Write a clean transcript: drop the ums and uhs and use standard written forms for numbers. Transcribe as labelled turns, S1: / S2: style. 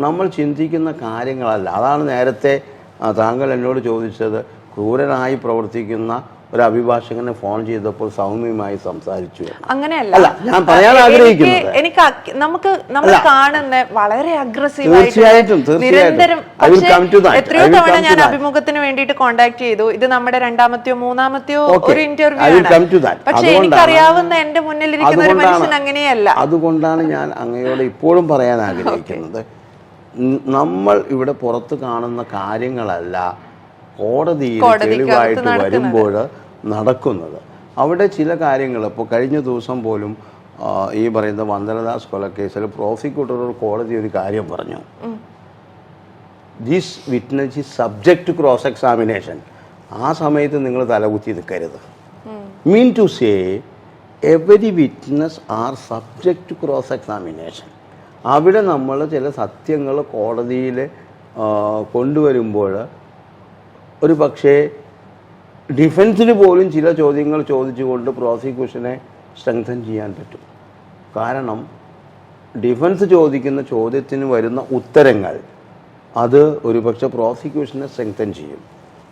S1: നമ്മൾ ചിന്തിക്കുന്ന കാര്യങ്ങളല്ല. അതാണ് നേരത്തെ താങ്കൾ എന്നോട് ചോദിച്ചത്. ക്രൂരനായി പ്രവർത്തിക്കുന്ന ഒരു അഭിഭാഷകനെ ഫോൺ ചെയ്തപ്പോൾ സൗമ്യമായി സംസാരിച്ചു.
S2: അങ്ങനെയല്ല
S1: ഞാൻ പറയാൻ ആഗ്രഹിക്കുന്നത്.
S2: എനിക്ക് നമ്മൾ കാണുന്ന വളരെ
S1: തീർച്ചയായിട്ടും
S2: നിരന്തരം എത്രയോ തവണ ഞാൻ അഭിമുഖത്തിന് വേണ്ടിയിട്ട് കോണ്ടാക്ട് ചെയ്തു. ഇത് നമ്മുടെ രണ്ടാമത്തെയോ മൂന്നാമത്തെയോ ഒരു ഇന്റർവ്യൂ ആണ്. പക്ഷെ എനിക്കറിയാവുന്ന എന്റെ മുന്നിലിരിക്കുന്ന ഒരു മനുഷ്യൻ അങ്ങനെയല്ല.
S1: അതുകൊണ്ടാണ് ഞാൻ അങ്ങയോട് ഇപ്പോഴും പറയാൻ ആഗ്രഹിക്കുന്നത്, നമ്മൾ ഇവിടെ പുറത്ത് കാണുന്ന കാര്യങ്ങളല്ല കോടതിയിൽ തെളിവായിട്ട് വരുമ്പോൾ നടക്കുന്നത്. അവിടെ ചില കാര്യങ്ങൾ, ഇപ്പോൾ കഴിഞ്ഞ ദിവസം പോലും ഈ പറയുന്ന വന്ദനദാസ് കൊലക്കേസിൽ പ്രോസിക്യൂട്ടർ കോടതി ഒരു കാര്യം പറഞ്ഞു, this witness is subject to cross examination. ആ സമയത്ത് നിങ്ങൾ തലകുത്തി നിൽക്കരുത്. Mean to say every witness are subject to cross examination. അവിടെ നമ്മൾ ചില സത്യങ്ങൾ കോടതിയിൽ കൊണ്ടുവരുമ്പോൾ ഒരു പക്ഷേ ഡിഫൻസിന് പോലും ചില ചോദ്യങ്ങൾ ചോദിച്ചുകൊണ്ട് പ്രോസിക്യൂഷനെ സ്ട്രെങ്തൻ ചെയ്യാൻ പറ്റും. കാരണം ഡിഫൻസ് ചോദിക്കുന്ന ചോദ്യത്തിന് വരുന്ന ഉത്തരങ്ങൾ അത് ഒരുപക്ഷെ പ്രോസിക്യൂഷനെ സ്ട്രെങ്തൻ ചെയ്യും.